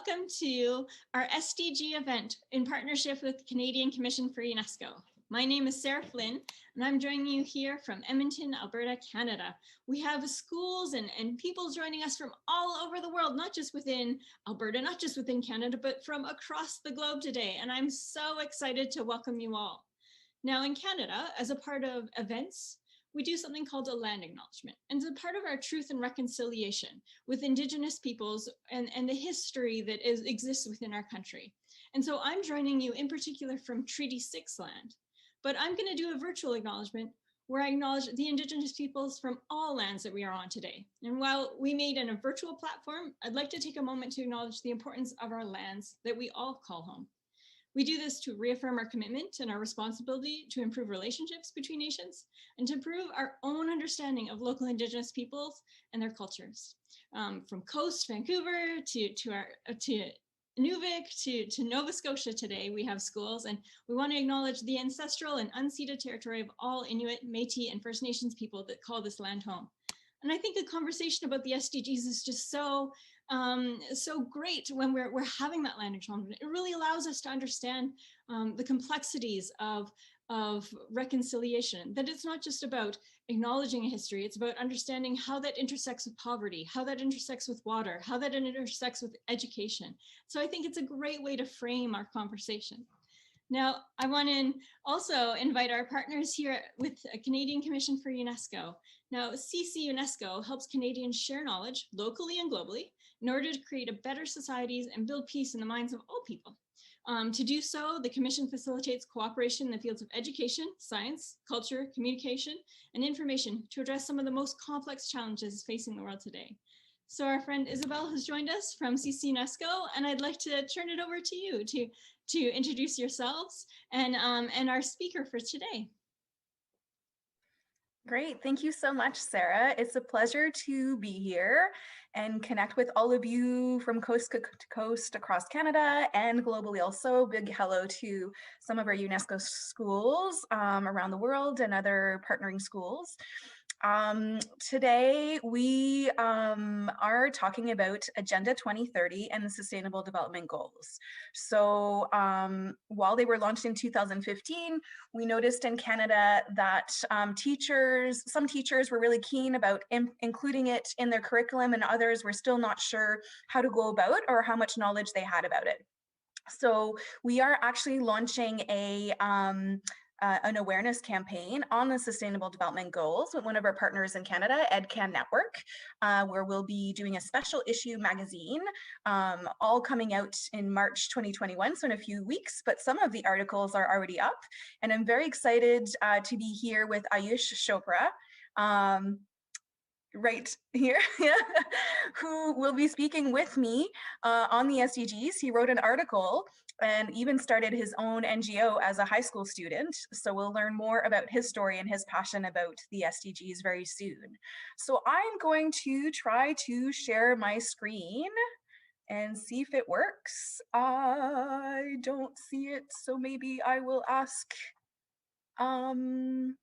welcome to our SDG event in partnership with the Canadian Commission for UNESCO. My name is Sarah Flynn, and I'm joining you here from Edmonton, Alberta, Canada. We have schools and people joining us from all over the world, not just within Alberta, not just within Canada, but from across the globe today. And I'm so excited to welcome you all. Now in Canada, as a part of events, we do something called a land acknowledgement. And it's a part of our truth and reconciliation with Indigenous peoples and the history that exists within our country. And so I'm joining you in particular from Treaty 6 land, but I'm gonna do a virtual acknowledgement where I acknowledge the Indigenous peoples from all lands that we are on today. And while we made in a virtual platform, I'd like to take a moment to acknowledge the importance of our lands that we all call home. We do this to reaffirm our commitment and our responsibility to improve relationships between nations and to improve our own understanding of local Indigenous peoples and their cultures. From Coast, Vancouver, to Nunavik, to Nova Scotia today, we have schools, and we want to acknowledge the ancestral and unceded territory of all Inuit, Métis, and First Nations people that call this land home. And I think a conversation about the SDGs is just so great when we're having that land acknowledgement. It really allows us to understand the complexities of reconciliation, that it's not just about acknowledging a history, it's about understanding how that intersects with poverty, how that intersects with water, how that intersects with education. So I think it's a great way to frame our conversation. Now, I want to also invite our partners here with a Canadian Commission for UNESCO. Now, CC UNESCO helps Canadians share knowledge locally and globally in order to create a better societies and build peace in the minds of all people. To do so, the Commission facilitates cooperation in the fields of education, science, culture, communication, and information to address some of the most complex challenges facing the world today. So our friend Isabel has joined us from CC UNESCO, and I'd like to turn it over to you to introduce yourselves and our speaker for today. Great, thank you so much, Sarah. It's a pleasure to be here and connect with all of you from coast to coast across Canada and globally also. Big hello to some of our UNESCO schools around the world and other partnering schools. Today we are talking about Agenda 2030 and the Sustainable Development Goals. So while they were launched in 2015, we noticed in Canada that some teachers were really keen about including it in their curriculum, and others were still not sure how to go about or how much knowledge they had about it. So we are actually launching an awareness campaign on the Sustainable Development Goals with one of our partners in Canada, EdCan Network, where we'll be doing a special issue magazine, all coming out in March 2021, so in a few weeks, but some of the articles are already up. And I'm very excited to be here with Ayush Chopra, right here, who will be speaking with me on the SDGs. He wrote an article and even started his own NGO as a high school student. So we'll learn more about his story and his passion about the SDGs very soon. So I'm going to try to share my screen and see if it works. I don't see it, so maybe I will ask, On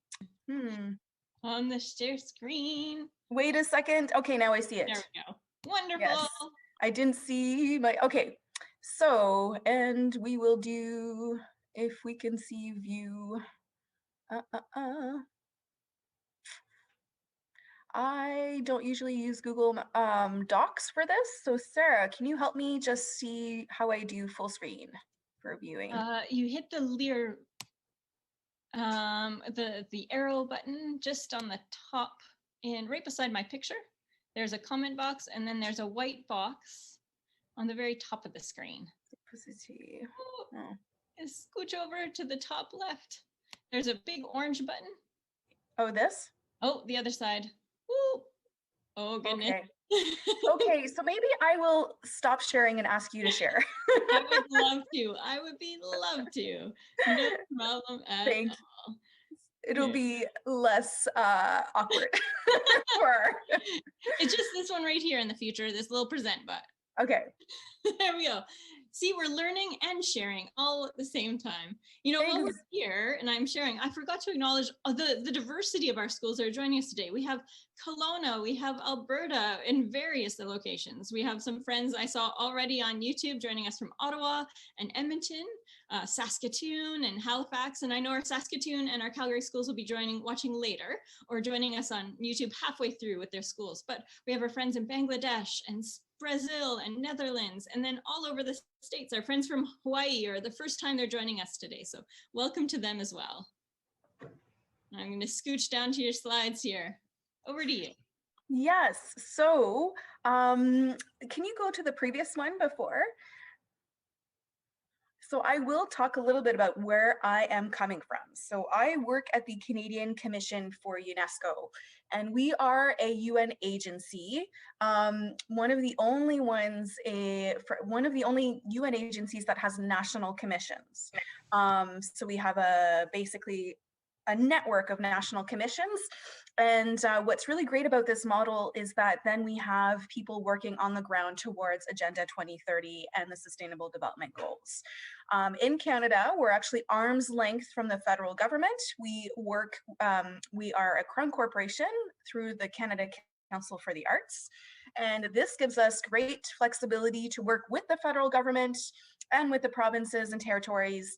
the share screen. Wait a second. Okay, now I see it. There we go. Wonderful. Yes. I didn't see my, okay. So, and we will do, if we can see view. I don't usually use Google Docs for this. So Sarah, can you help me just see how I do full screen for viewing? You hit the the arrow button just on the top and right beside my picture. There's a comment box, and then there's a white box on the very top of the screen. Oh. Scooch over to the top left. There's a big orange button. Oh, this? Oh, the other side. Woo. Oh, goodness. Okay. Okay, so maybe I will stop sharing and ask you to share. I would love to. I would love to. No problem at all. It'll be less awkward. It's just this one right here in the future, this little present button. Okay. There we go. See, we're learning and sharing all at the same time. You know, while we're here and I'm sharing, I forgot to acknowledge the diversity of our schools that are joining us today. We have Kelowna, we have Alberta in various locations. We have some friends I saw already on YouTube joining us from Ottawa and Edmonton, Saskatoon and Halifax. And I know our Saskatoon and our Calgary schools will be watching later or joining us on YouTube halfway through with their schools. But we have our friends in Bangladesh and Brazil and Netherlands, and then all over the States. Our friends from Hawaii are the first time they're joining us today. So welcome to them as well. I'm going to scooch down to your slides here. Over to you. Yes, so can you go to the previous one before? So I will talk a little bit about where I am coming from. So I work at the Canadian Commission for UNESCO, and we are a UN agency, one of the only UN agencies that has national commissions. So we have basically a network of national commissions. And what's really great about this model is that then we have people working on the ground towards Agenda 2030 and the Sustainable Development Goals. In Canada, we're actually arm's length from the federal government. We are a Crown Corporation through the Canada Council for the Arts. And this gives us great flexibility to work with the federal government and with the provinces and territories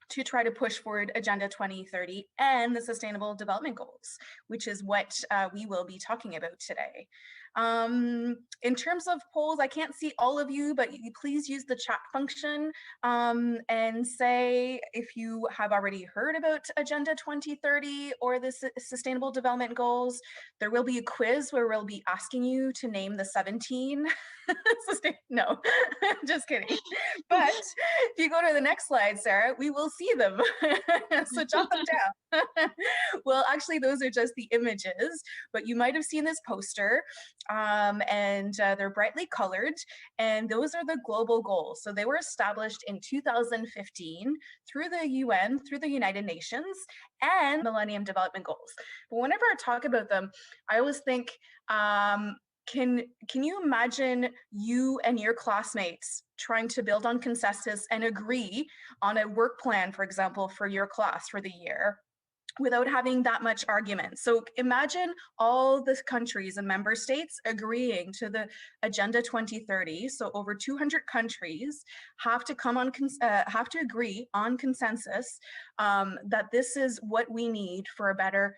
to try to push forward Agenda 2030 and the Sustainable Development Goals, which is what we will be talking about today. In terms of polls, I can't see all of you, but please use the chat function and say if you have already heard about Agenda 2030 or the Sustainable Development Goals. There will be a quiz where we'll be asking you to name the 17. No, just kidding. But if you go to the next slide, Sarah, we will see them. So jot them down. Well, actually, those are just the images, but you might have seen this poster. And they're brightly colored, and those are the global goals. So they were established in 2015 through the UN, through the United Nations, and Millennium Development Goals. But whenever I talk about them, I always think, can you imagine you and your classmates trying to build on consensus and agree on a work plan, for example, for your class for the year, without having that much argument? So imagine all the countries and member states agreeing to the Agenda 2030. So over 200 countries have to have to agree on consensus that this is what we need for a better,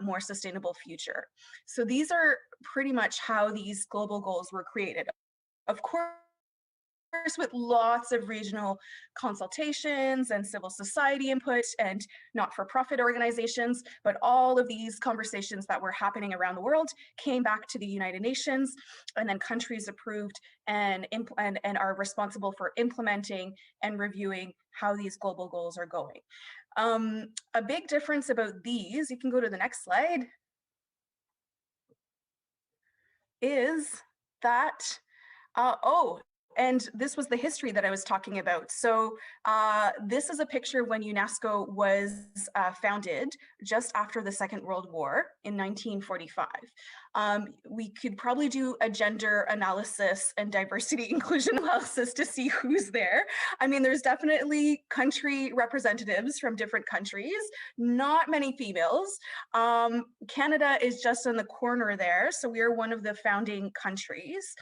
more sustainable future. So these are pretty much how these global goals were created. Of course, with lots of regional consultations and civil society input and not-for-profit organizations, but all of these conversations that were happening around the world came back to the United Nations, and then countries approved and are responsible for implementing and reviewing how these global goals are going. A big difference about these, you can go to the next slide, is that, and this was the history that I was talking about. So this is a picture when UNESCO was founded just after the Second World War in 1945. We could probably do a gender analysis and diversity inclusion analysis to see who's there. I mean, there's definitely country representatives from different countries, not many females. Canada is just in the corner there. So we are one of the founding countries.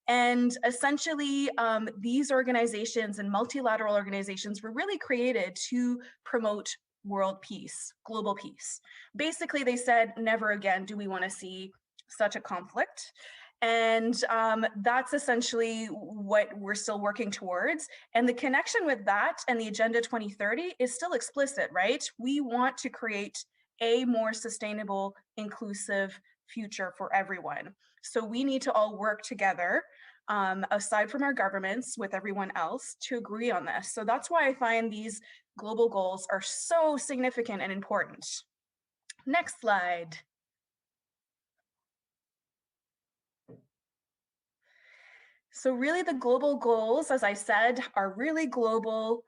And essentially, these organizations and multilateral organizations were really created to promote world peace, global peace. Basically, they said, never again do we want to see such a conflict. And that's essentially what we're still working towards. And the connection with that and the Agenda 2030 is still explicit, right? We want to create a more sustainable, inclusive future for everyone. So we need to all work together, aside from our governments, with everyone else to agree on this. So that's why I find these global goals are so significant and important. Next slide. So really the global goals, as I said, are really global.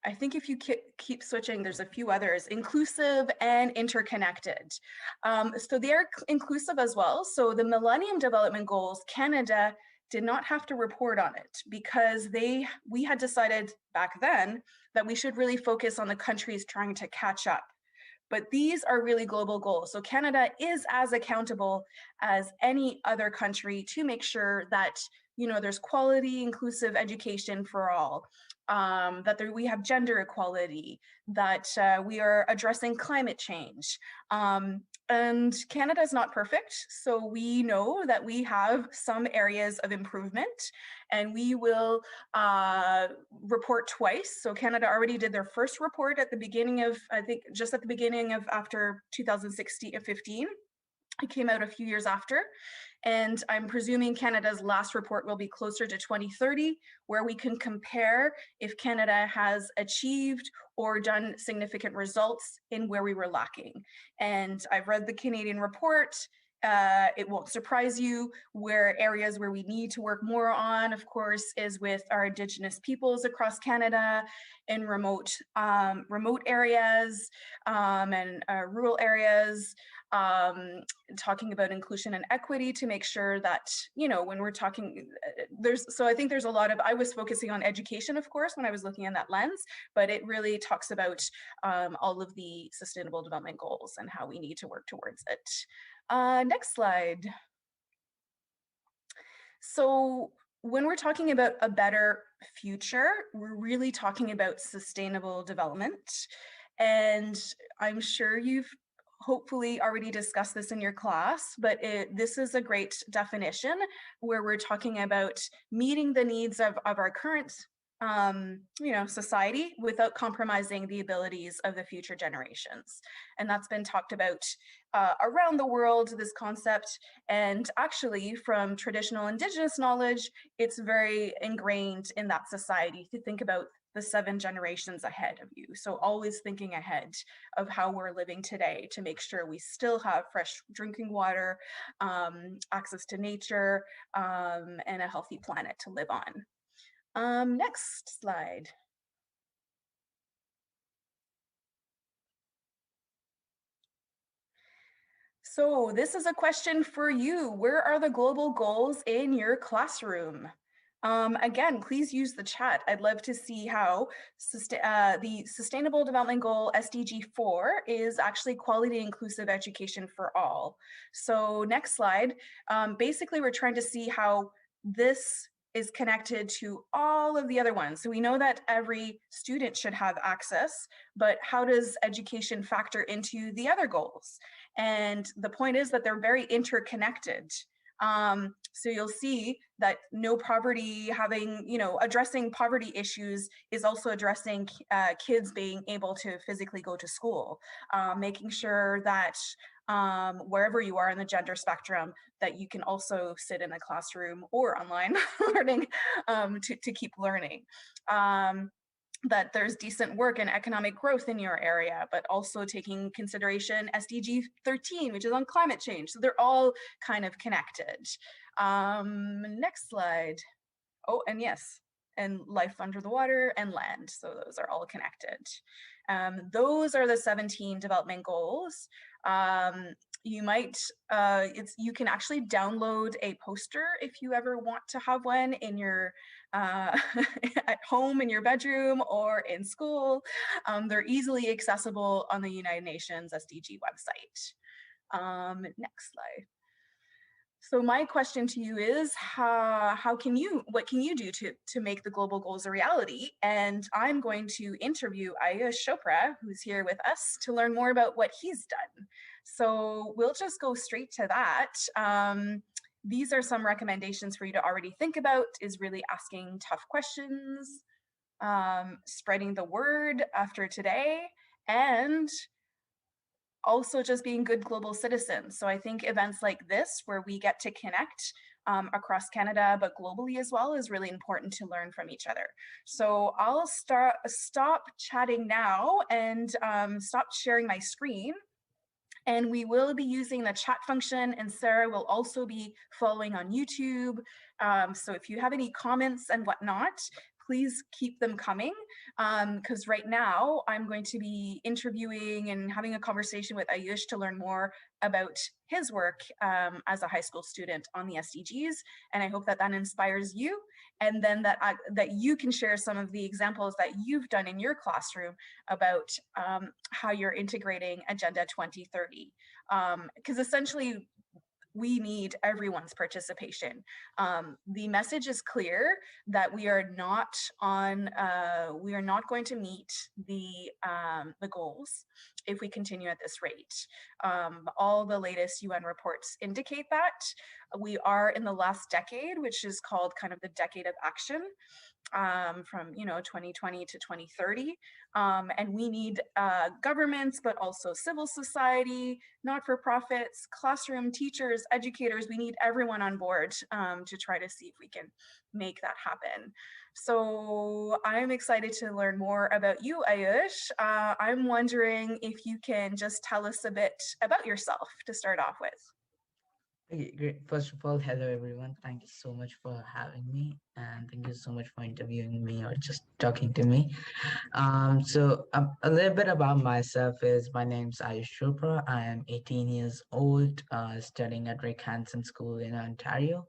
I think if you keep switching, there's a few others, inclusive and interconnected. So they are inclusive as well. So the Millennium Development Goals, Canada did not have to report on it because we had decided back then that we should really focus on the countries trying to catch up. But these are really global goals. So Canada is as accountable as any other country to make sure that, you know, there's quality, inclusive education for all, that we have gender equality, that we are addressing climate change. And Canada is not perfect, so we know that we have some areas of improvement, and we will report twice. So Canada already did their first report at the beginning of, I think, just at the beginning of after 2015. It came out a few years after, and I'm presuming Canada's last report will be closer to 2030, where we can compare if Canada has achieved or done significant results in where we were lacking. And I've read the Canadian report. It won't surprise you where areas where we need to work more on, of course, is with our Indigenous peoples across Canada in remote areas and rural areas. Talking about inclusion and equity to make sure that, you know, when we're talking, I think there's a lot of, I was focusing on education, of course, when I was looking in that lens, but it really talks about all of the sustainable development goals and how we need to work towards it. Next slide. So when we're talking about a better future, we're really talking about sustainable development. And I'm sure you've hopefully already discussed this in your class, but this is a great definition where we're talking about meeting the needs of our current you know, society without compromising the abilities of the future generations. And that's been talked about around the world, this concept. And actually from traditional Indigenous knowledge, it's very ingrained in that society to think about the 7 generations ahead of you. So always thinking ahead of how we're living today to make sure we still have fresh drinking water, access to nature, and a healthy planet to live on. Next slide. So this is a question for you. Where are the global goals in your classroom? Again, please use the chat. I'd love to see how the Sustainable Development Goal SDG 4 is actually quality inclusive education for all. So next slide. Basically, we're trying to see how this is connected to all of the other ones. So we know that every student should have access, but how does education factor into the other goals? And the point is that they're very interconnected. So you'll see that no poverty, having, you know, addressing poverty issues is also addressing kids being able to physically go to school, making sure that wherever you are in the gender spectrum, that you can also sit in a classroom or online learning to keep learning. That there's decent work and economic growth in your area, but also taking consideration SDG 13, which is on climate change. So they're all kind of connected. Next slide. Oh, and yes, and life under the water and land. So those are all connected. Those are the 17 development goals. You might, you can actually download a poster if you ever want to have one in your, at home in your bedroom or in school. They're easily accessible on the United Nations SDG website. Next slide. So my question to you is, what can you do to make the global goals a reality? And I'm going to interview Ayush Chopra, who's here with us, to learn more about what he's done. So we'll just go straight to that. These are some recommendations for you to already think about, is really asking tough questions, spreading the word after today, and also just being good global citizens. So I think events like this, where we get to connect across Canada, but globally as well, is really important to learn from each other. So I'll stop chatting now and stop sharing my screen. And we will be using the chat function, and Sarah will also be following on YouTube. So if you have any comments and whatnot, please keep them coming, because right now I'm going to be interviewing and having a conversation with Ayush to learn more about his work as a high school student on the SDGs. And I hope that that inspires you, and then that you can share some of the examples that you've done in your classroom about how you're integrating Agenda 2030. Because essentially, we need everyone's participation. The message is clear that we are not going to meet the goals if we continue at this rate. All the latest UN reports indicate that we are in the last decade, which is called kind of the decade of action, from 2020 to 2030, and we need governments, but also civil society, not-for-profits, classroom teachers, educators. We need everyone on board to try to see if we can make that happen. So I'm excited to learn more about you, Ayush. I'm wondering if you can just tell us a bit about yourself to start off with. Okay, great. First of all, hello everyone. Thank you so much for having me, and thank you so much for interviewing me or just talking to me. A little bit about myself is my name's Ayush Chopra. I am 18 years old, studying at Rick Hansen School in Ontario,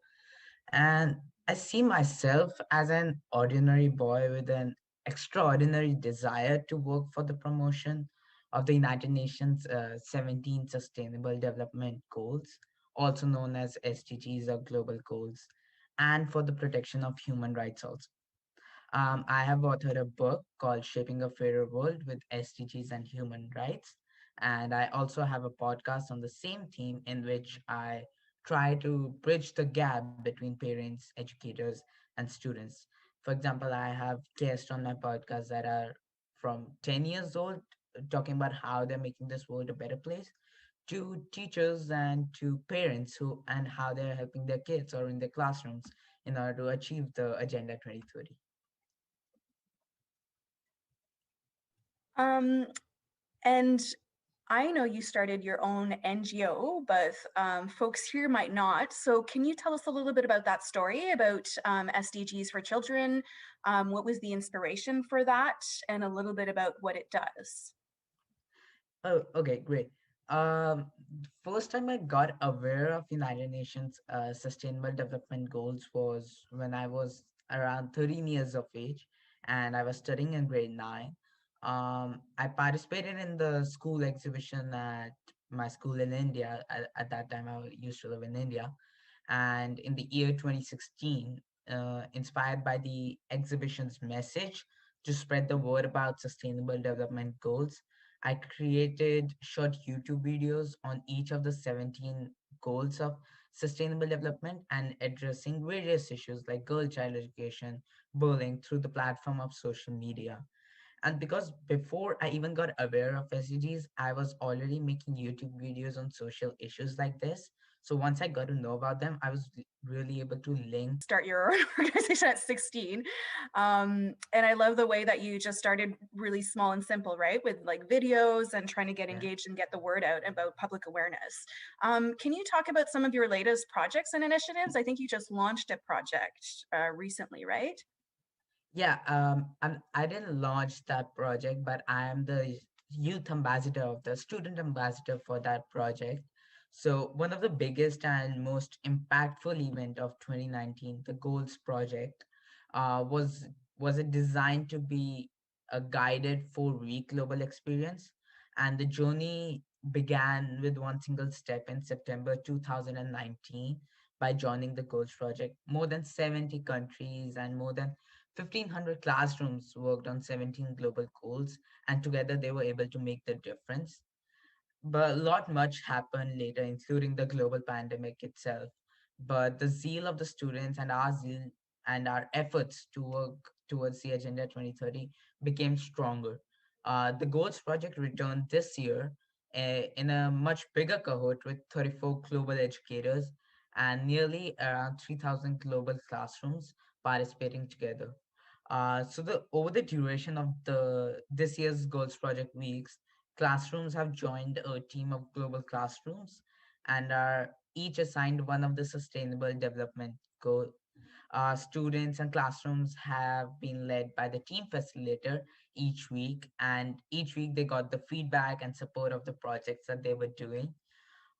and I see myself as an ordinary boy with an extraordinary desire to work for the promotion of the United Nations 17 Sustainable Development Goals, also known as SDGs or Global Goals, and for the protection of human rights also. I have authored a book called Shaping a Fairer World with SDGs and Human Rights. And I also have a podcast on the same theme in which I try to bridge the gap between parents, educators, and students. For example, I have guests on my podcast that are from 10 years old, talking about how they're making this world a better place, to teachers and to parents who and how they're helping their kids or in their classrooms in order to achieve the Agenda 2030. Um, and I know you started your own NGO, but folks here might not. So can you tell us a little bit about that story, about SDGs for children? What was the inspiration for that, and a little bit about what it does? Oh, okay, great. First time I got aware of United Nations Sustainable Development Goals was when I was around 13 years of age, and I was studying in grade 9. I participated in the school exhibition at my school in India. At that time, I used to live in India, and in the year 2016, inspired by the exhibition's message to spread the word about sustainable development goals, I created short YouTube videos on each of the 17 goals of sustainable development and addressing various issues like girl child education, bullying through the platform of social media. And because before I even got aware of SDGs, I was already making YouTube videos on social issues like this. So once I got to know about them, I was really able to link. Start your own organization at 16. And I love the way that you just started really small and simple, right? With like videos and trying to get Yeah. engaged and get the word out about public awareness. Can you talk about some of your latest projects and initiatives? I think you just launched a project recently, right? Yeah, I didn't launch that project, but I am the youth ambassador of the student ambassador for that project. So one of the biggest and most impactful event of 2019, the Goals Project, uh, was was it designed to be a guided 4-week global experience, and the journey began with one single step in September 2019 by joining the Goals Project. More than 70 countries and more than 1,500 classrooms worked on 17 global goals, and together they were able to make the difference. But a lot much happened later, including the global pandemic itself. But the zeal of the students and our zeal and our efforts to work towards the Agenda 2030 became stronger. The Goals Project returned this year in a much bigger cohort with 34 global educators and nearly around 3,000 global classrooms participating together. Over the duration of the this year's Goals Project weeks, classrooms have joined a team of global classrooms and are each assigned one of the sustainable development goal. Students and classrooms have been led by the team facilitator each week, and each week they got the feedback and support of the projects that they were doing.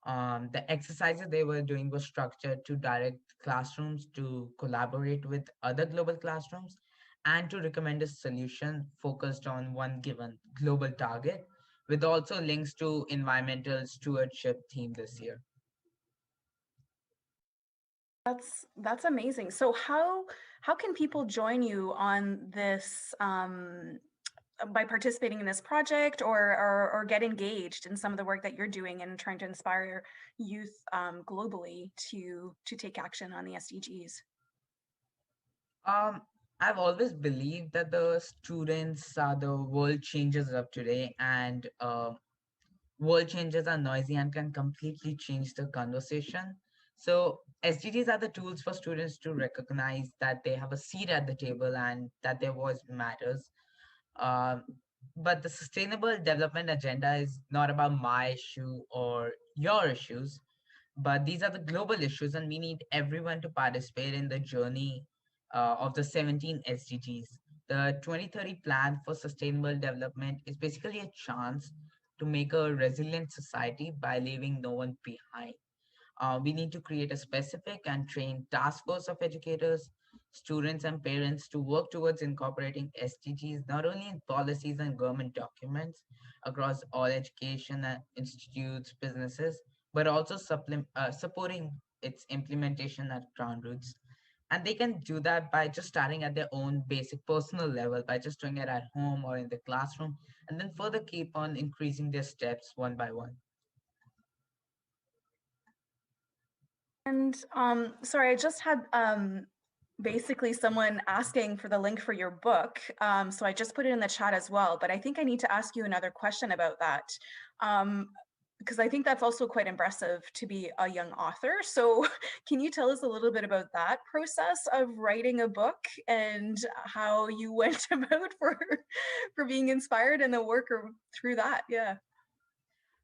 The exercises they were doing was structured to direct classrooms to collaborate with other global classrooms and to recommend a solution focused on one given global target, with also links to environmental stewardship theme this year. That's amazing. So how can people join you on this by participating in this project, or get engaged in some of the work that you're doing and trying to inspire youth globally to take action on the SDGs? Um, I've always believed that the students are the world changers of today, and world changes are noisy and can completely change the conversation. So SDGs are the tools for students to recognize that they have a seat at the table and that their voice matters. Um, but the sustainable development agenda is not about my issue or your issues, but these are the global issues, and we need everyone to participate in the journey of the 17 SDGs. The 2030 Plan for Sustainable Development is basically a chance to make a resilient society by leaving no one behind. We need to create a specific and trained task force of educators, students, and parents to work towards incorporating SDGs not only in policies and government documents across all education institutes, businesses, but also supporting its implementation at ground roots. And they can do that by just starting at their own basic personal level, by just doing it at home or in the classroom, and then further keep on increasing their steps one by one. And sorry, I just had basically someone asking for the link for your book. So I just put it in the chat as well, but I think I need to ask you another question about that. Because I think that's also quite impressive to be a young author. So can you tell us a little bit about that process of writing a book and how you went about for being inspired and the work through that? Yeah.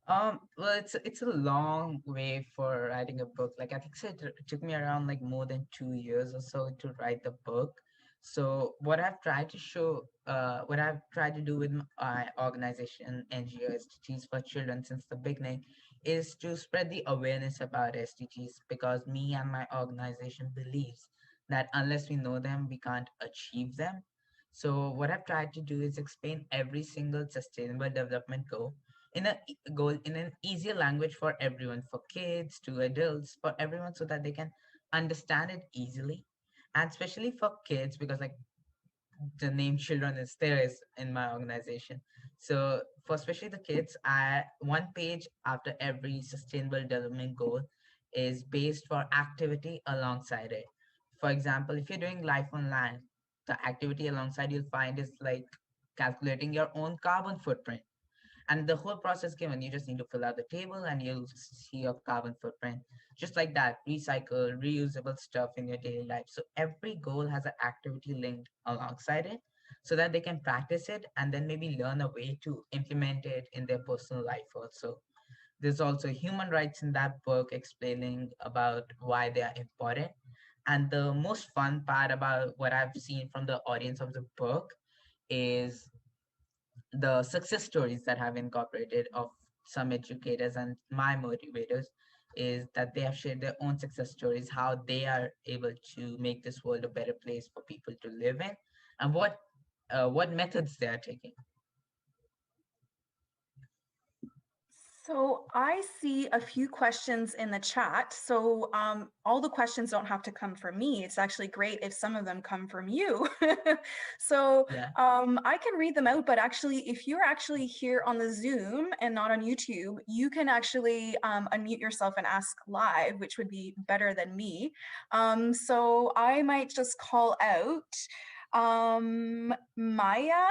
Well, it's a long way for writing a book. Like I think so it took me around like more than 2 years or so to write the book. So what I've tried to do with my organization, NGO SDGs for Children since the beginning, is to spread the awareness about SDGs because me and my organization believes that unless we know them, we can't achieve them. So what I've tried to do is explain every single sustainable development goal in an easier language for everyone, for kids to adults, for everyone, so that they can understand it easily. And especially for kids, because like the name children is there is in my organization. So for especially the kids, I one page after every sustainable development goal is based for activity alongside it. For example, if you're doing life on land, the activity alongside you'll find is like calculating your own carbon footprint, and the whole process given, you just need to fill out the table and you'll see your carbon footprint. Just like that, recycle reusable stuff in your daily life. So every goal has an activity linked alongside it so that they can practice it and then maybe learn a way to implement it in their personal life also. There's also human rights in that book explaining about why they are important. And the most fun part about what I've seen from the audience of the book is the success stories that have incorporated of some educators and my motivators is that they have shared their own success stories, how they are able to make this world a better place for people to live in, and what methods they are taking. So I see a few questions in the chat. So all the questions don't have to come from me. It's actually great if some of them come from you. So Yeah. I can read them out, but actually, if you're actually here on the Zoom and not on YouTube, you can actually unmute yourself and ask live, which would be better than me. So I might just call out Maya.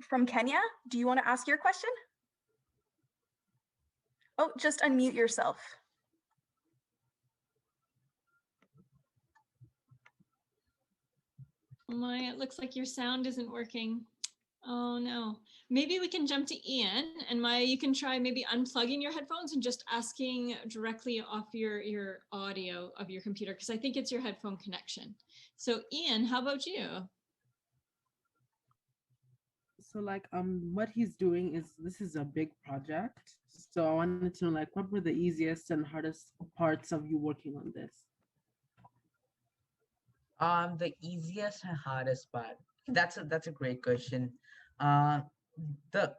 From Kenya. Do you want to ask your question? Oh, just unmute yourself. Maya, it looks like your sound isn't working. Oh no. Maybe we can jump to Ian and Maya, you can try maybe unplugging your headphones and just asking directly off your audio of your computer because I think it's your headphone connection. So Ian, how about you? So like what he's doing is this is a big project. So I wanted to know like what were the easiest and hardest parts of you working on this? The easiest and hardest part. That's a great question. Uh, the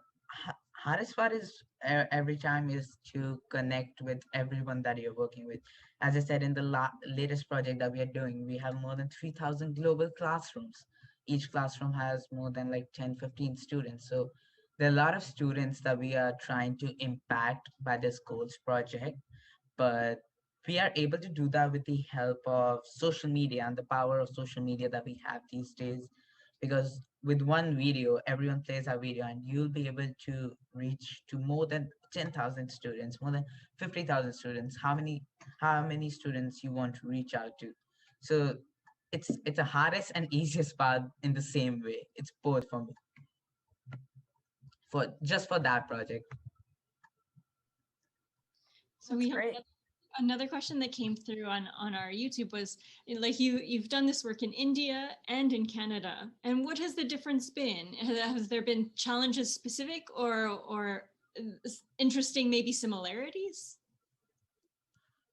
hardest part is every time is to connect with everyone that you're working with. As I said in the latest project that we are doing, we have more than 3,000 global classrooms. Each classroom has more than like 10, 15 students. So there are a lot of students that we are trying to impact by this goals project, but we are able to do that with the help of social media and the power of social media that we have these days, because with one video everyone plays a video and you'll be able to reach to more than 10,000 students, more than 50,000 students, how many students you want to reach out to. So it's the hardest and easiest part in the same way. It's both for me, for just for that project. So That's we have great. another question that came through on our YouTube was like you've done this work in India and in Canada, and what has the difference been? Has there been challenges specific or interesting maybe similarities?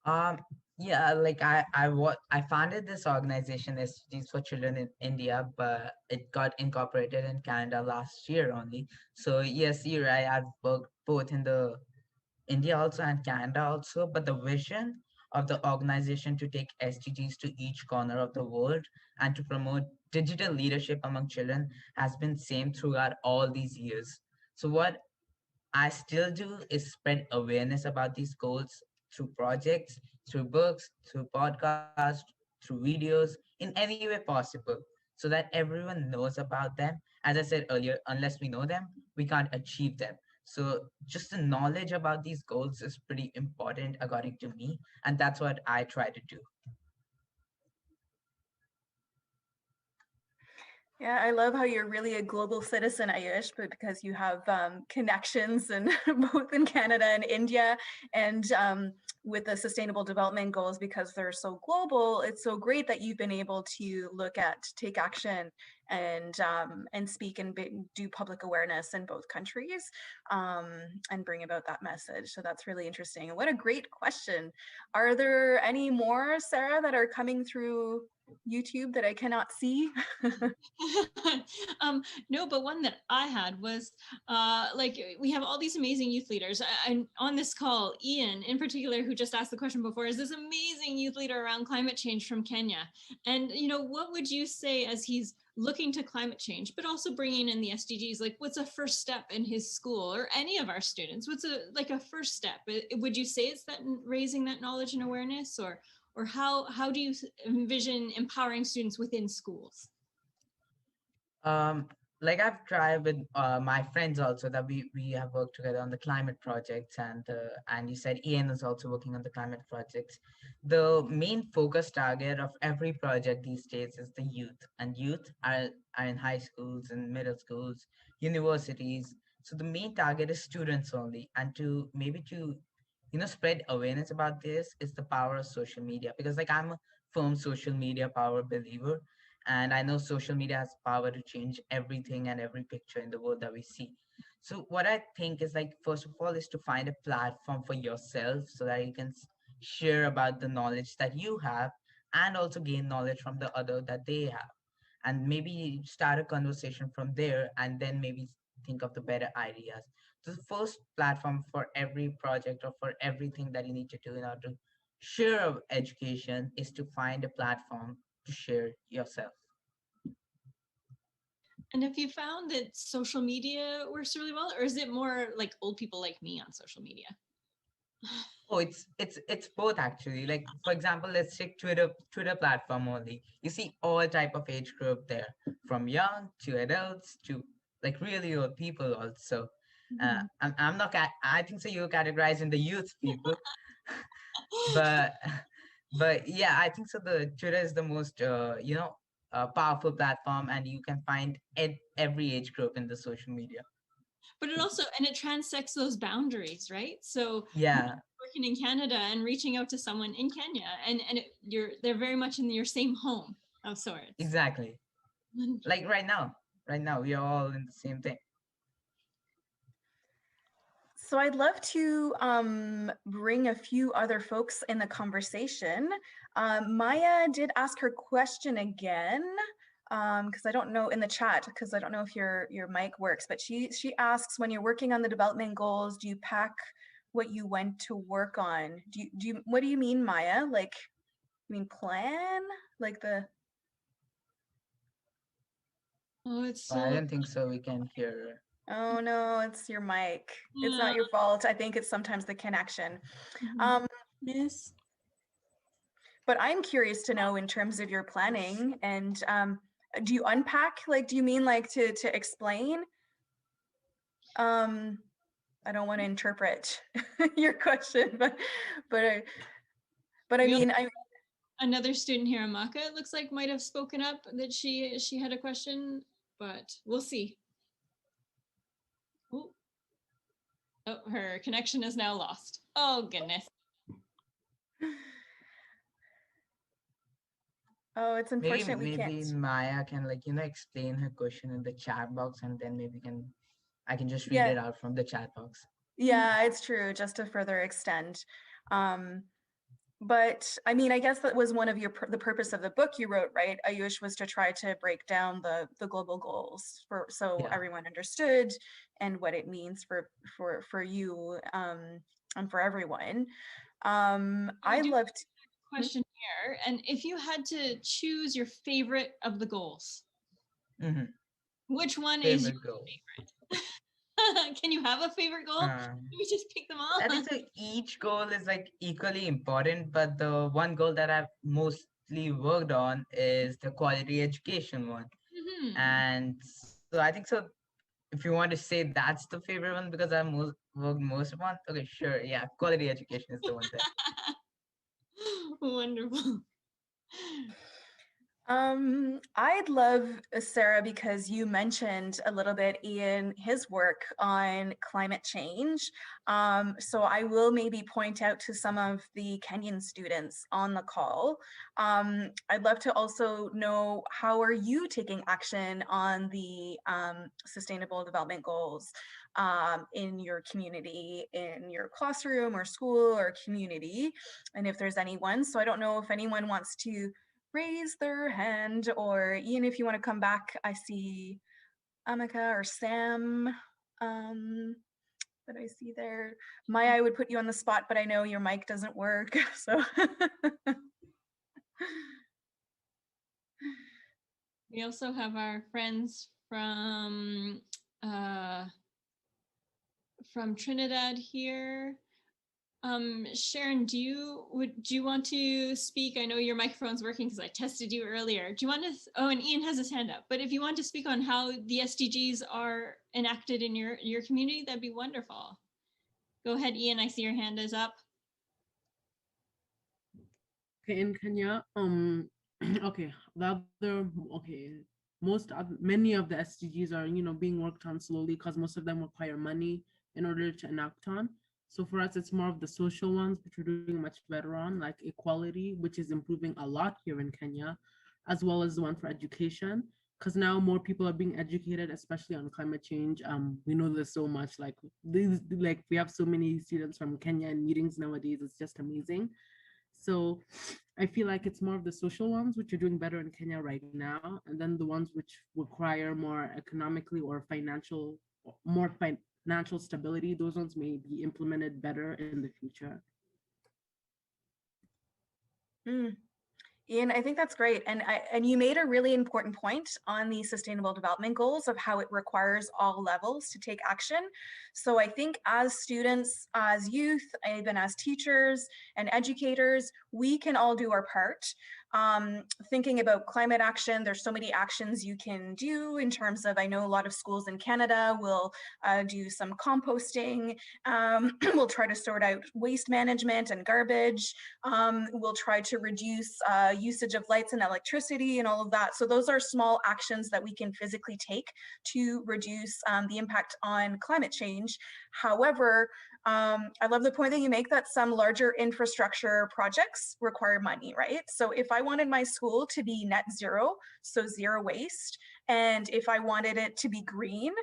Um, yeah, like I founded this organization SDGs for Children in India, but it got incorporated in Canada last year only. So yes, you're right. I've worked both in the India also and Canada also, but the vision of the organization to take SDGs to each corner of the world and to promote digital leadership among children has been same throughout all these years. So what I still do is spread awareness about these goals through projects, through books, through podcasts, through videos, in any way possible, so that everyone knows about them. As I said earlier, unless we know them, we can't achieve them. So just the knowledge about these goals is pretty important according to me, and that's what I try to do. Yeah, I love how you're really a global citizen, Ayush, but because you have connections and both in Canada and India, and with the Sustainable Development Goals, because they're so global, it's so great that you've been able to look at, take action, and speak and do public awareness in both countries, um, and bring about that message. So that's really interesting. And what a great question! Are there any more, Sarah, that are coming through YouTube that I cannot see? No, but one that I had was like we have all these amazing youth leaders. And on this call, Ian in particular, who just asked the question before, is this amazing youth leader around climate change from Kenya. And what would you say as he's looking to climate change, but also bringing in the SDGs? Like, what's a first step in his school or any of our students? What's a first step? Would you say it's that raising that knowledge and awareness, or how do you envision empowering students within schools? Um, like I've tried with my friends also that we have worked together on the climate projects, and you said Ian is also working on the climate projects. The main focus target of every project these days is the youth, and youth are in high schools and middle schools, universities. So the main target is students only, and to maybe to spread awareness about this is the power of social media, because like I'm a firm social media power believer, and I know social media has power to change everything and every picture in the world that we see. So what I think is, like, first of all is to find a platform for yourself so that you can share about the knowledge that you have, and also gain knowledge from the other that they have, and maybe start a conversation from there, and then maybe think of the better ideas. The first platform for every project or for everything that you need to do in order to share education is to find a platform to share yourself. And have you found that social media works really well, or is it more like old people like me on social media? Oh, it's both actually. Like for example, let's take Twitter platform only. You see all type of age group there, from young to adults to like really old people also. Mhm. I'm not. I think so. You're categorized in the youth people, but but yeah, I think so. The Twitter is the most powerful platform, and you can find every age group in the social media. But it also, and it transects those boundaries, right? So Yeah, working in Canada and reaching out to someone in Kenya, and they're very much in your same home of sorts. exactly. Like right now, we are all in the same thing. So I'd love to bring a few other folks in the conversation. Maya did ask her question again, because I don't know in the chat, because I don't know if your mic works, but she asks, when you're working on the development goals, do you pack what you went to work on? What do you mean, Maya? Like, you mean plan? Like the... Oh, it's I so. don't think so. We can hear. Oh no, it's your mic. It's not your fault. I think it's sometimes the connection. Miss. But I'm curious to know, in terms of your planning, and do you unpack? Like, do you mean like to explain? I don't want to interpret your question, but I mean, Another student here, Amaka, it looks like might have spoken up that she had a question, but we'll see. Ooh. Oh, her connection is now lost. Oh goodness. oh, it's unfortunate we Maybe can't. Maya can, like, explain her question in the chat box, and then maybe I can just read Yeah. it out from the chat box. Yeah, it's true, just to further extend. But I mean, I guess that was one of the purpose of the book you wrote, right, Ayush, was to try to break down the global goals so Yeah. everyone understood, and what it means for you, and for everyone. I love to... Question here, and if you had to choose your favorite of the goals, which one is your Favorite goal. favorite? Can you have a favorite goal? We just pick them all. I think so. Each goal is like equally important, but the one goal that I've mostly worked on is the quality education one. And so I think so. If you want to say that's the favorite one because I worked most upon, okay, sure, yeah, quality education is the one thing. Wonderful. I'd love, Sarah, because you mentioned a little bit in his work on climate change. So I will maybe point out to some of the Kenyan students on the call. I'd love to also know, how are you taking action on the Sustainable Development Goals in your community, in your classroom or school or community, and if there's anyone. So I don't know if anyone wants to raise their hand, or Ian, if you want to come back. I see Amika or Sam that I see there. Maya, I would put you on the spot, but I know your mic doesn't work, so. We also have our friends from Trinidad here. Sharon, do you want to speak? I know your microphone's working because I tested you earlier. Do you want to? Oh, and Ian has his hand up. But if you want to speak on how the SDGs are enacted in your community, that'd be wonderful. Go ahead, Ian. I see your hand is up. Okay, in Kenya, okay, many of the SDGs are being worked on slowly, because most of them require money in order to enact on. So for us, it's more of the social ones, which we're doing much better on, like equality, which is improving a lot here in Kenya, as well as the one for education, because now more people are being educated, especially on climate change. We know there's so much, like we have so many students from Kenya in meetings nowadays. It's just amazing. So I feel like it's more of the social ones, which are doing better in Kenya right now, and then the ones which require more economically or more financial stability, those ones may be implemented better in the future. Ian, I think that's great. And you made a really important point on the Sustainable Development Goals, of how it requires all levels to take action. So I think as students, as youth, even as teachers and educators, we can all do our part. thinking about climate action, there's so many actions you can do in terms of, I know a lot of schools in Canada will do some composting. We'll try to sort out waste management and garbage. We'll try to reduce usage of lights and electricity and all of that. So those are small actions that we can physically take to reduce the impact on climate change. However, I love the point that you make that some larger infrastructure projects require money, right? So if I wanted my school to be net zero, so zero waste, and if I wanted it to be green,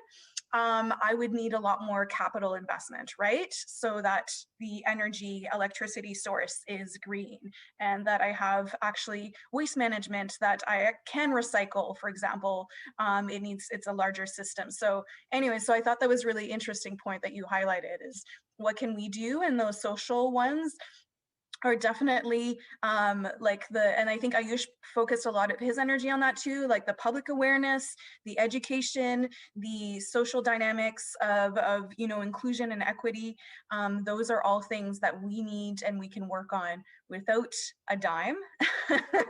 I would need a lot more capital investment, right? So that the energy, electricity source is green, and that I have actually waste management that I can recycle, for example. It's a larger system. So anyway, so I thought that was really interesting point that you highlighted is what can we do in those social ones are definitely and I think Ayush focused a lot of his energy on that too, like the public awareness, the education, the social dynamics of inclusion and equity. Those are all things that we need and we can work on without a dime.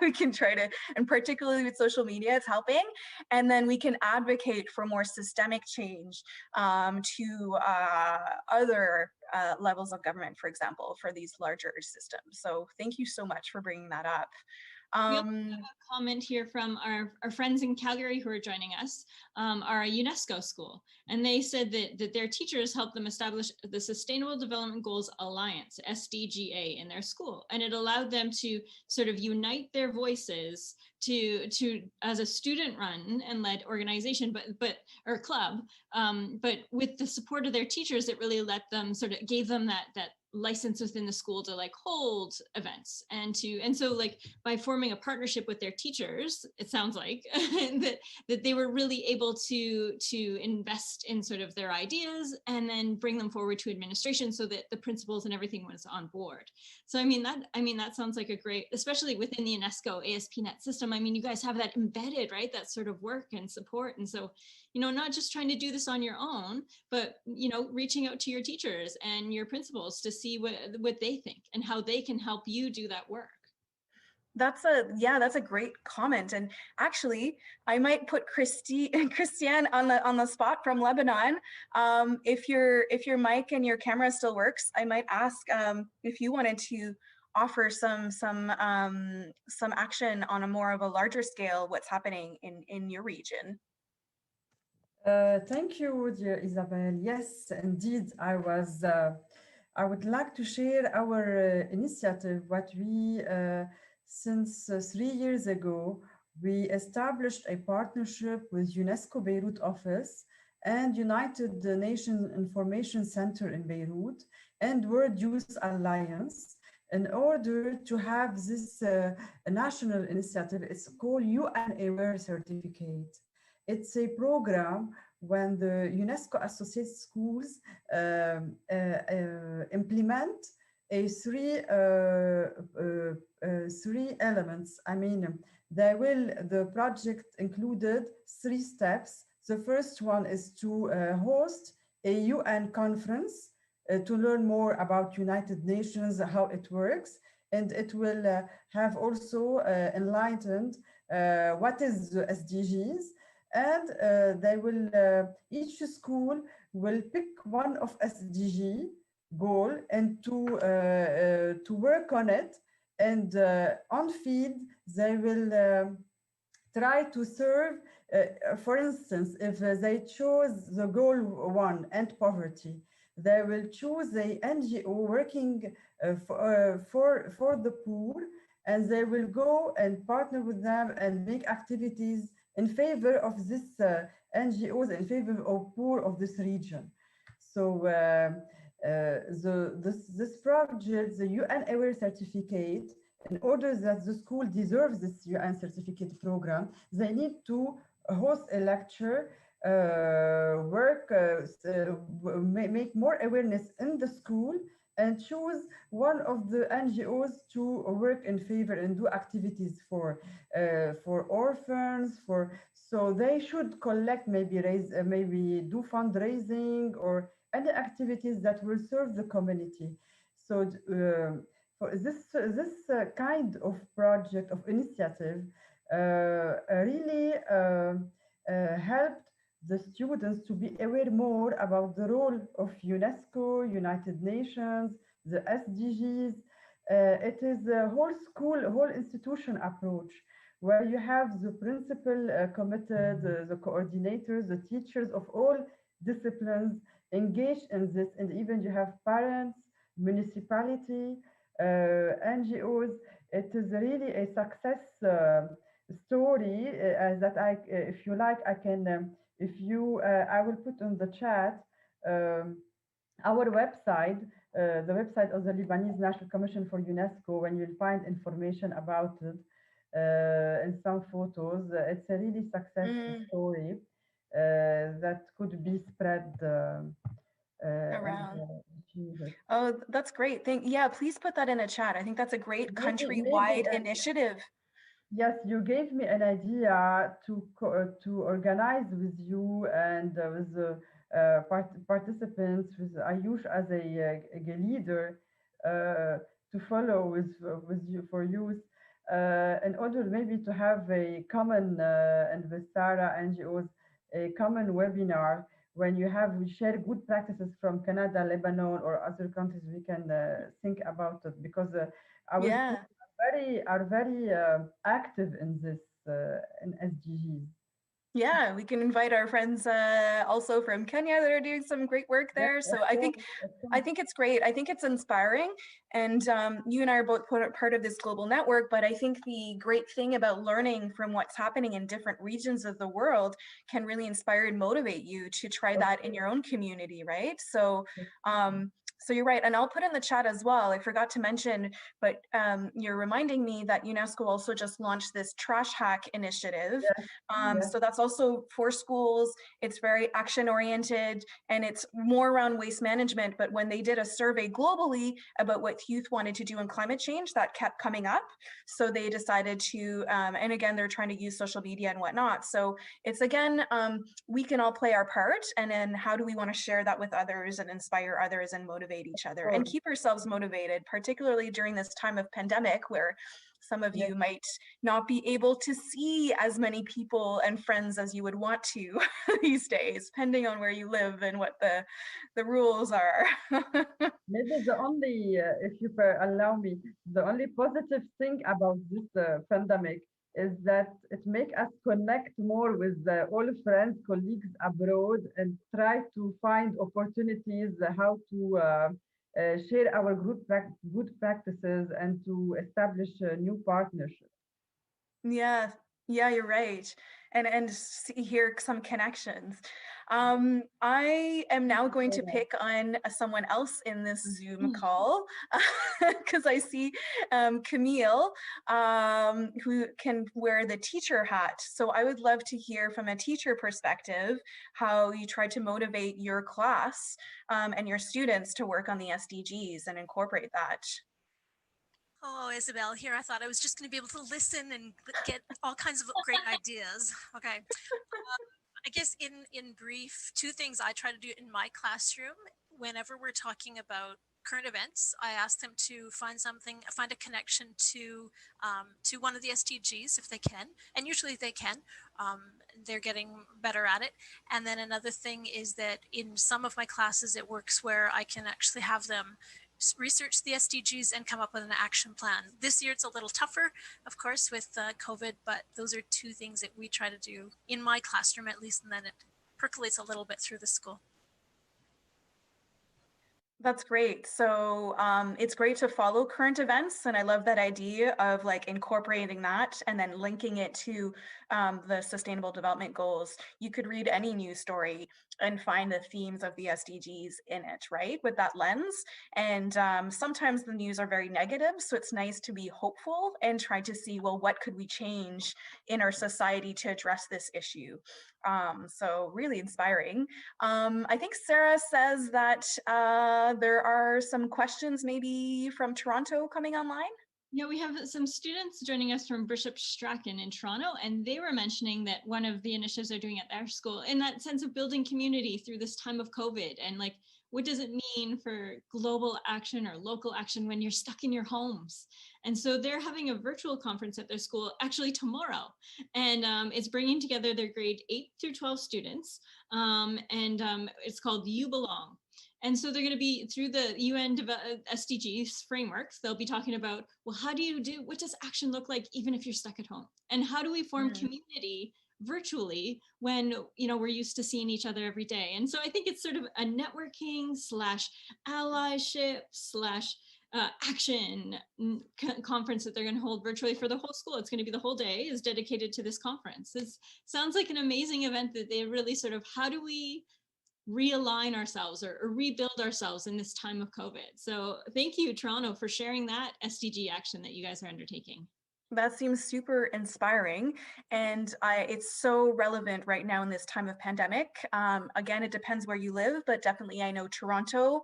We can try to, and particularly with social media, it's helping. And then we can advocate for more systemic change to other levels of government, for example, for these larger systems. So thank you so much for bringing that up. We also have a comment here from our friends in Calgary who are joining us, are a UNESCO school. And they said that their teachers helped them establish the Sustainable Development Goals Alliance, SDGA, in their school. And it allowed them to sort of unite their voices to as a student run and led organization, or club, but with the support of their teachers, it really let them gave them that license within the school to hold events and so by forming a partnership with their teachers, it sounds like that they were really able to invest in sort of their ideas and then bring them forward to administration so that the principals and everything was on board. So that sounds like a great, especially within the UNESCO ASP.NET system. You guys have that embedded, right? That sort of work and support. And so, not just trying to do this on your own, but, reaching out to your teachers and your principals to see what they think and how they can help you do that work. That's a great comment. And actually, I might put Christiane on the spot from Lebanon. If your mic and your camera still works, I might ask if you wanted to offer some action on a more of a larger scale, what's happening in your region. Thank you, dear Isabel. Yes, indeed, I would like to share our initiative, what we, since 3 years ago, we established a partnership with UNESCO Beirut office and United Nations Information Center in Beirut and World Youth Alliance in order to have this national initiative. It's called UN Aware Certificate. It's a program when the UNESCO associated schools implement three elements. The project included 3 steps. The first one is to host a UN conference to learn more about United Nations, how it works, and it will have also enlightened what is the SDGs. And they will, each school will pick one of SDG goal and to work on it. And on field, they will try to serve, for instance, if they chose the goal 1, end poverty, they will choose a NGO working for the poor, and they will go and partner with them and make activities in favor of this NGOs, in favor of poor of this region. So this project, the UN Aware Certificate, in order that the school deserves this UN certificate program, they need to host a lecture, make more awareness in the school, and choose one of the NGOs to work in favor and do activities for orphans. So they should collect, maybe do fundraising or any activities that will serve the community. So for this kind of project of initiative really helped the students to be aware more about the role of UNESCO, United Nations, the SDGs. It is a whole school, whole institution approach where you have the principal committed, the coordinators, the teachers of all disciplines engaged in this, and even you have parents, municipality, NGOs. It is really a success story that if you like, I can, if you, I will put on the chat um, our website, the website of the Lebanese National Commission for UNESCO, when you'll find information about it and some photos. It's a really success story that could be spread Around. and Oh, that's great. Yeah, please put that in a chat. I think that's a great maybe countrywide initiative. yes, you gave me an idea to organize with you and with the participants, with Ayush as a leader to follow with you for youth, in order maybe to have a common and with Sarah NGOs a common webinar when we share good practices from Canada, Lebanon, or other countries. We can think about it because our Yeah. are very active in this in SDGs. Yeah, we can invite our friends also from Kenya that are doing some great work there. Yes, So of I course, think it's great. I think it's inspiring. And you and I are both part of this global network, but I think the great thing about learning from what's happening in different regions of the world can really inspire and motivate you to try that in your own community, right? So so you're right. And I'll put in the chat as well. I forgot to mention, but you're reminding me that UNESCO also just launched this trash hack initiative. yes. So that's also for schools. It's very action oriented and it's more around waste management. But when they did a survey globally about what youth wanted to do in climate change, that kept coming up. So they decided to, and again, they're trying to use social media and whatnot. So it's again, we can all play our part. And then how do we want to share that with others and inspire others and motivate each other and keep ourselves motivated, particularly during this time of pandemic where some of you might not be able to see as many people and friends as you would want to these days, depending on where you live and what the rules are. Maybe the only, if you allow me, the only positive thing about this pandemic is that it makes us connect more with all friends, colleagues abroad, and try to find opportunities how to share our good practices and to establish new partnerships. Yeah, you're right. And see here some connections. I am now going to pick on someone else in this Zoom call because I see Camille, who can wear the teacher hat. So I would love to hear from a teacher perspective how you try to motivate your class and your students to work on the SDGs and incorporate that. Oh, Isabel, here I thought I was just going to be able to listen and get all kinds of great ideas. Okay. I guess in brief, two things I try to do in my classroom. Whenever we're talking about current events, I ask them to find a connection to one of the SDGs if they can, and usually they can. They're getting better at it. And then another thing is that in some of my classes, it works where I can actually have them research the SDGs and come up with an action plan. This year it's a little tougher, of course, with COVID, but those are two things that we try to do in my classroom at least, and then it percolates a little bit through the school. That's great. So it's great to follow current events. And I love that idea of like incorporating that and then linking it to the Sustainable Development Goals. You could read any news story and find the themes of the SDGs in it, right? With that lens. And sometimes the news are very negative. So it's nice to be hopeful and try to see, well, what could we change in our society to address this issue? So really inspiring. I think Sarah says that there are some questions maybe from Toronto coming online. Yeah, we have some students joining us from Bishop Strachan in Toronto, and they were mentioning that one of the initiatives they're doing at their school in that sense of building community through this time of COVID and like what does it mean for global action or local action when you're stuck in your homes? And so they're having a virtual conference at their school actually tomorrow. And it's bringing together their grade 8 through 12 students. It's called You Belong. And so they're going to be through the UN SDGs frameworks. They'll be talking about, well, what does action look like even if you're stuck at home? And how do we form community virtually when we're used to seeing each other every day? And so I think it's sort of a networking / allyship / action conference that they're going to hold virtually for the whole school. It's going to be the whole day is dedicated to this conference. It sounds like an amazing event that they really sort of, how do we realign ourselves or rebuild ourselves in this time of COVID? So thank you, Toronto, for sharing that SDG action that you guys are undertaking. That seems super inspiring, and it's so relevant right now in this time of pandemic. Again, it depends where you live, but definitely I know Toronto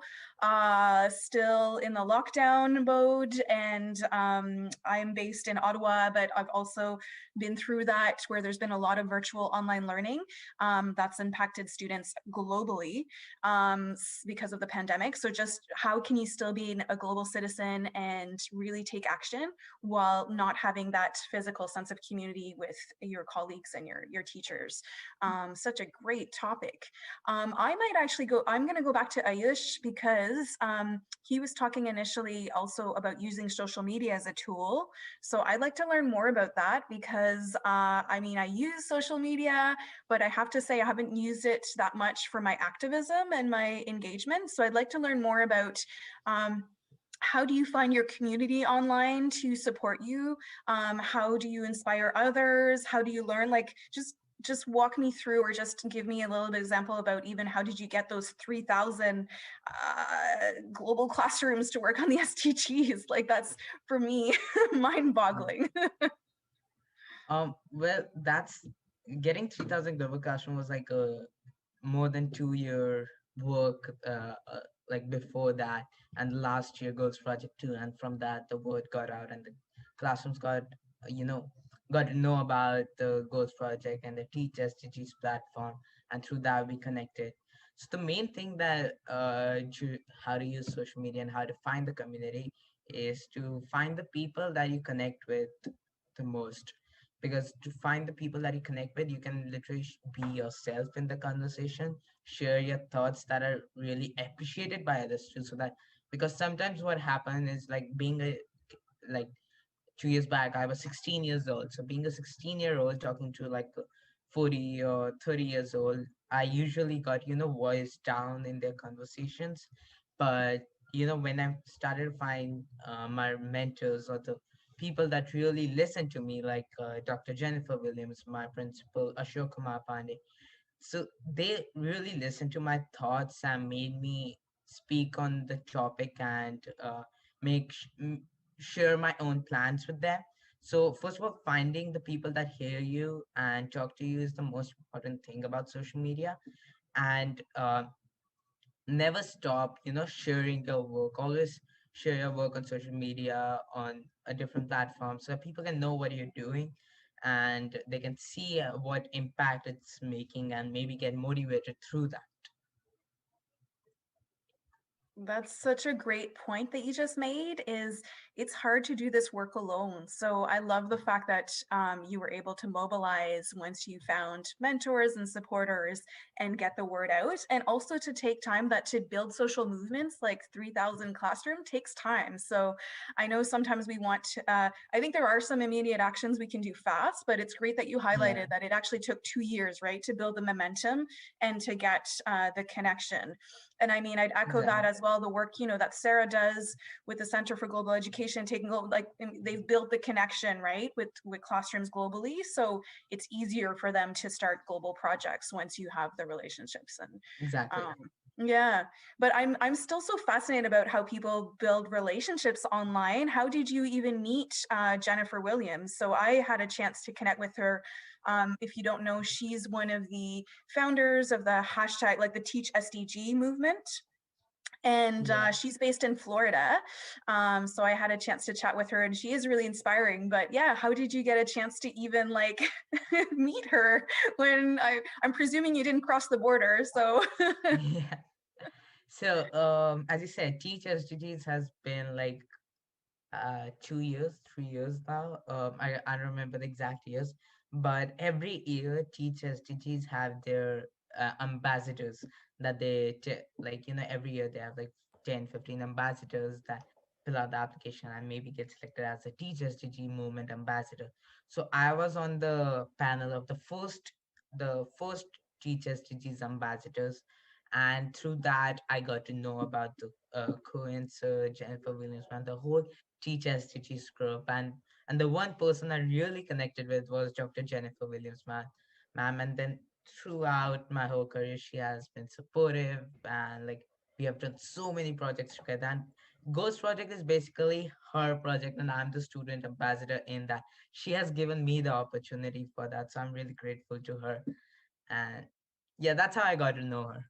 still in the lockdown mode, and I'm based in Ottawa, but I've also been through that where there's been a lot of virtual online learning that's impacted students globally because of the pandemic. So just how can you still be a global citizen and really take action while not having that physical sense of community with your colleagues and your teachers? Such a great topic. I'm going to go back to Ayush because he was talking initially also about using social media as a tool. So I'd like to learn more about that because I use social media, but I have to say I haven't used it that much for my activism and my engagement. So I'd like to learn more about how do you find your community online to support you? How do you inspire others? How do you learn? Like, just walk me through, or just give me a little bit example about even how did you get those 3,000 global classrooms to work on the SDGs? Like, that's for me mind-boggling. Well, that's getting 3,000 global classroom was like a more than 2-year work, like before that, and last year goals project too. And from that, the word got out, and the classrooms got got to know about the goals project and the Teach SDGs platform, and through that we connected. So the main thing that how to use social media and how to find the community is to find the people that you connect with the most, because to find the people that you connect with, you can literally be yourself in the conversation, share your thoughts that are really appreciated by others too. So that, because sometimes what happened is like being a, like 2 years back I was 16 years old, so being a 16-year-old talking to like 40 or 30 years old, I usually got voiced down in their conversations. But when I started to find my mentors or the people that really listen to me, like Dr. Jennifer Williams, my principal, Ashok Kumar Pandey. So they really listened to my thoughts and made me speak on the topic and share my own plans with them. So first of all, finding the people that hear you and talk to you is the most important thing about social media. And never stop sharing your work. Always share your work on social media, on a different platform, so that people can know what you're doing and they can see what impact it's making and maybe get motivated through that. That's such a great point that you just made, is it's hard to do this work alone. So I love the fact that you were able to mobilize once you found mentors and supporters and get the word out, and also to take time that to build social movements like 3,000 classroom takes time. So I know sometimes we want I think there are some immediate actions we can do fast, but it's great that you highlighted that it actually took 2 years, right, to build the momentum and to get the connection. And I mean, I'd echo that as well. The work, that Sarah does with the Center for Global Education, they've built the connection, right, with classrooms globally. So it's easier for them to start global projects once you have the relationships. And Exactly. yeah, but I'm still so fascinated about how people build relationships online. How did you even meet Jennifer Williams? So I had a chance to connect with her. If you don't know, she's one of the founders of the hashtag, like the Teach SDG movement. And she's based in Florida. So I had a chance to chat with her, and she is really inspiring. But yeah, how did you get a chance to even like meet her when I'm presuming you didn't cross the border? So Yeah. So, as you said, Teach SDGs has been like 2 years, 3 years now. I don't remember the exact years, but every year Teach SDGs have their ambassadors that like, every year they have like 10, 15 ambassadors that fill out the application and maybe get selected as a Teach SDG movement ambassador. So I was on the panel of the first Teach SDGs ambassadors, and through that I got to know about the Cohen Sir, Jennifer Williams, and the whole Teach SDGs group. And the one person I really connected with was Dr. Jennifer Williams, ma'am. And then throughout my whole career, she has been supportive, and like we have done so many projects together. And Ghost Project is basically her project, and I'm the student ambassador in that. She has given me the opportunity for that, so I'm really grateful to her. And yeah, that's how I got to know her.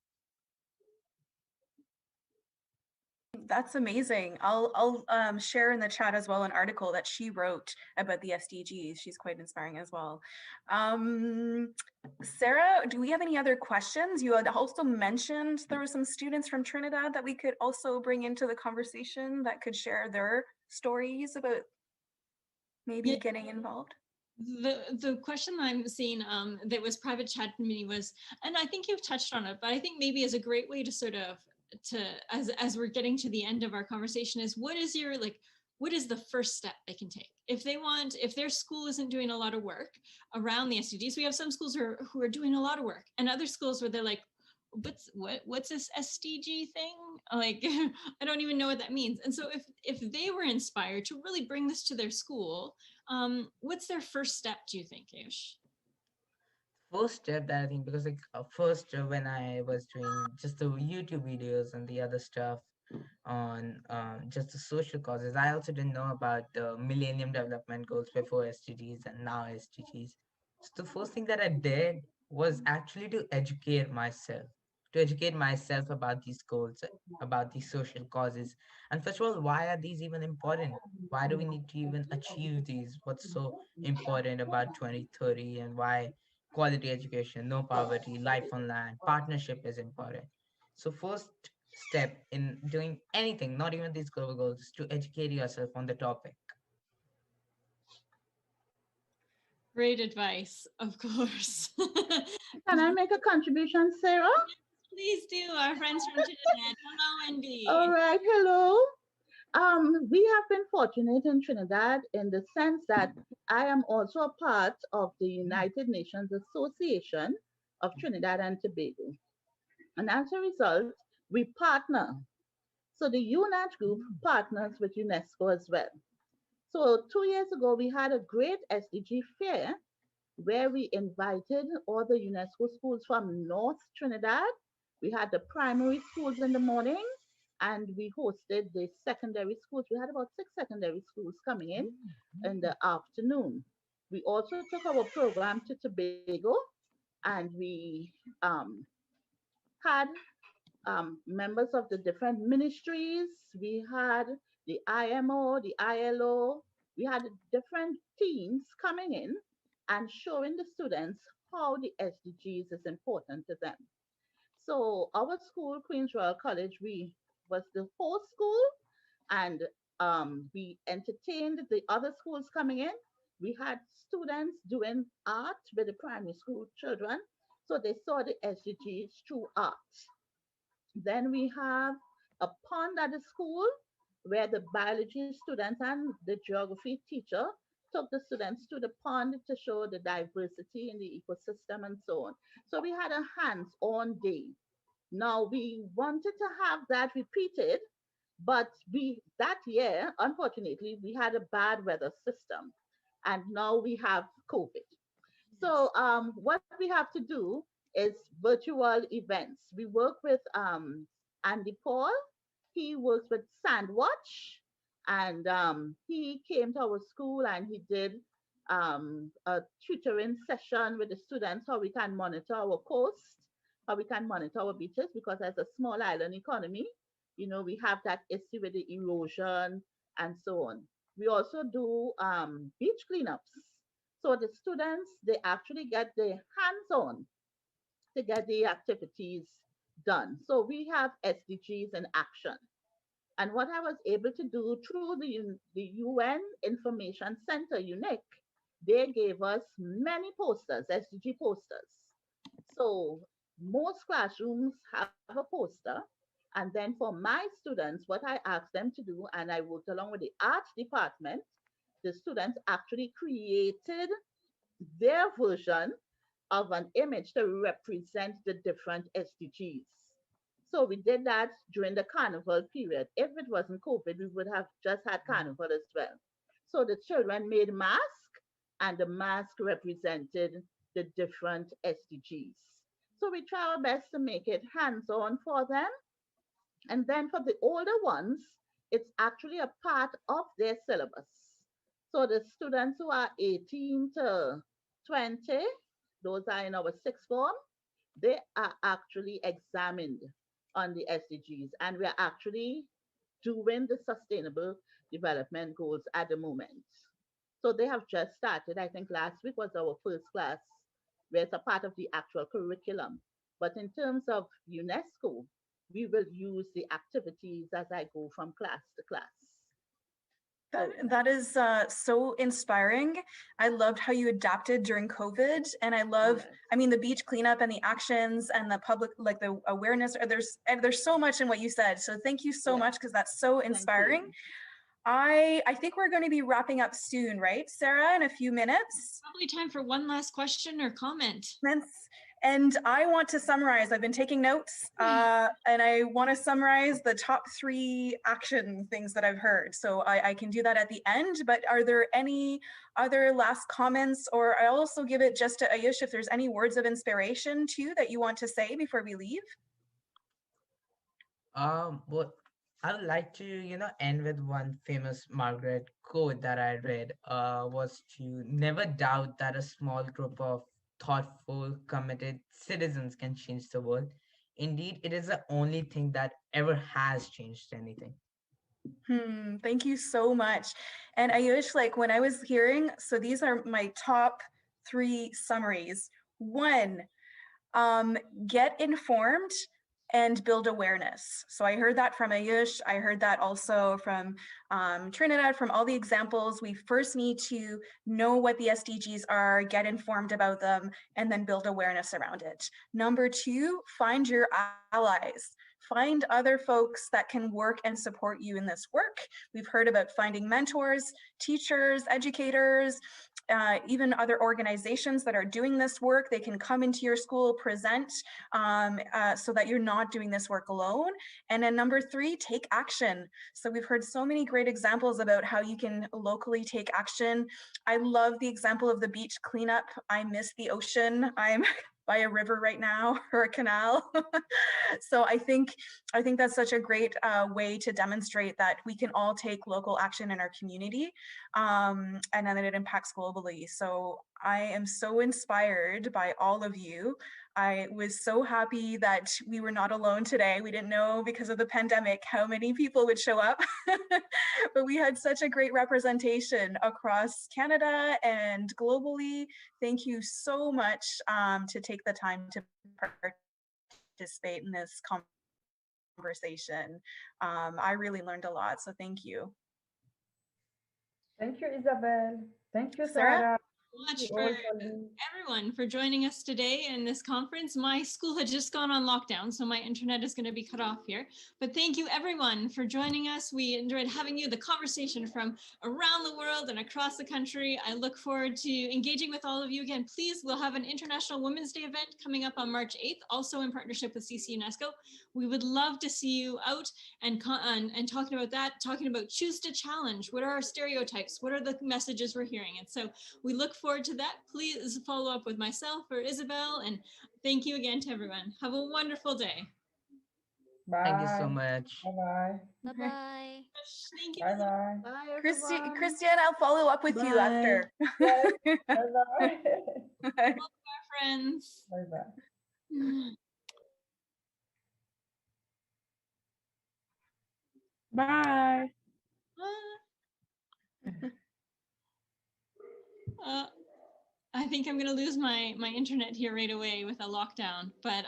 That's amazing. I'll share in the chat as well an article that she wrote about the SDGs. She's quite inspiring as well. Sarah, do we have any other questions? You had also mentioned there were some students from Trinidad that we could also bring into the conversation that could share their stories about maybe getting involved. The question I'm seeing that was private chat to me was, and I think you've touched on it, but I think maybe as a great way to sort of as we're getting to the end of our conversation is, what is the first step they can take if their school isn't doing a lot of work around the SDGs? We have some schools who are doing a lot of work, and other schools where they're like, what's this SDG thing? Like, I don't even know what that means. And so if they were inspired to really bring this to their school, what's their first step, do you think, Ayush? First step that I think, because like first when I was doing just the YouTube videos and the other stuff on just the social causes, I also didn't know about the Millennium Development Goals before SDGs and now SDGs. So the first thing that I did was actually to educate myself about these goals, about these social causes. And first of all, why are these even important? Why do we need to even achieve these? What's so important about 2030, and why quality education, no poverty, life on land, partnership is important? So first step in doing anything, not even these global goals, is to educate yourself on the topic. Great advice, of course. Can I make a contribution, Sarah? Please do. Our friends from Trinidad. Hello, Wendy. All right, hello. We have been fortunate in Trinidad in the sense that I am also a part of the United Nations Association of Trinidad and Tobago. And as a result, we partner. So the UNAT group partners with UNESCO as well. So 2 years ago, we had a great SDG fair where we invited all the UNESCO schools from North Trinidad. We had the primary schools in the morning, and we hosted the secondary schools. We had about 6 secondary schools coming in the afternoon. We also took our program to Tobago, and we had members of the different ministries. We had the IMO, the ILO. We had different teams coming in and showing the students how the SDGs is important to them. So our school, Queen's Royal College, we was the host school, and we entertained the other schools coming in. We had students doing art with the primary school children, so they saw the SDGs through art. Then we have a pond at the school where the biology students and the geography teacher took the students to the pond to show the diversity in the ecosystem and so on. So we had a hands-on day. Now we wanted to have that repeated, but that year, unfortunately, we had a bad weather system, and now we have COVID. So what we have to do is virtual events. We work with Andy Paul. He works with Sandwatch, and he came to our school and he did a tutoring session with the students, how we can monitor our coast, how we can monitor our beaches, because as a small island economy, we have that issue with the erosion and so on. We also do beach cleanups. So the students, they actually get their hands on to get the activities done. So we have SDGs in action. And what I was able to do through the UN Information Center, UNIC, they gave us many posters, SDG posters. So most classrooms have a poster. And then for my students, what I asked them to do, and I worked along with the arts department, the students actually created their version of an image to represent the different SDGs. So we did that during the carnival period. If it wasn't COVID, we would have just had carnival as well. So the children made masks, and the mask represented the different SDGs. So we try our best to make it hands-on for them. And then for the older ones, it's actually a part of their syllabus. So the students who are 18 to 20, those are in our sixth form, they are actually examined on the SDGs, and we are actually doing the sustainable development goals at the moment. So they have just started. I think last week was our first class where it's a part of the actual curriculum. But in terms of UNESCO, we will use the activities as I go from class to class. That is so inspiring. I loved how you adapted during COVID, and I love, I mean, the beach cleanup and the actions and the public, like the awareness. There's so much in what you said. So thank you so much, because that's so inspiring. I think we're going to be wrapping up soon, right, Sarah? In a few minutes. Probably time for one last question or comment. And I want to summarize. I've been taking notes, and I want to summarize the top 3 action things that I've heard. So I can do that at the end, but are there any other last comments? Or I also give it just to Ayush if there's any words of inspiration too that you want to say before we leave. Well, I would like to, end with one famous Margaret quote that I read, was to never doubt that a small group of thoughtful, committed citizens can change the world. Indeed, it is the only thing that ever has changed anything. Thank you so much. And Ayush, like when I was hearing, so these are my top 3 summaries. 1, get informed and build awareness. So I heard that from Ayush. I heard that also from Trinidad, from all the examples. We first need to know what the SDGs are, get informed about them, and then build awareness around it. Number 2, find your allies. Find other folks that can work and support you in this work. We've heard about finding mentors, teachers, educators, even other organizations that are doing this work. They can come into your school, present, so that you're not doing this work alone. And then number 3, take action. So we've heard so many great examples about how you can locally take action. I love the example of the beach cleanup. I miss the ocean. I'm by a river right now, or a canal. So I think that's such a great way to demonstrate that we can all take local action in our community, and then it impacts globally. So I am so inspired by all of you. I was so happy that we were not alone today. We didn't know because of the pandemic how many people would show up, but we had such a great representation across Canada and globally. Thank you so much to take the time to participate in this conversation. I really learned a lot, so thank you. Thank you, Isabel. Thank you, Sarah? Sarah. Much for everyone for joining us today in this conference. My school had just gone on lockdown, so my internet is going to be cut off here. But thank you everyone for joining us. We enjoyed having you, the conversation from around the world and across the country. I look forward to engaging with all of you again. Please, we'll have an International Women's Day event coming up on March 8th, also in partnership with CC UNESCO. We would love to see you out and talking about that, talking about choose to challenge. What are our stereotypes? What are the messages we're hearing? And so we look forward to that. Please follow up with myself or Isabel, and thank you again to everyone. Have a wonderful day. Bye. Thank you so much. Bye-bye. Bye-bye. Thank you. Bye-bye. Bye, Christiane, I'll follow up with you after. Yes. Bye-bye. Bye. Friends. Bye-bye. Bye. I think I'm gonna lose my internet here right away with a lockdown, but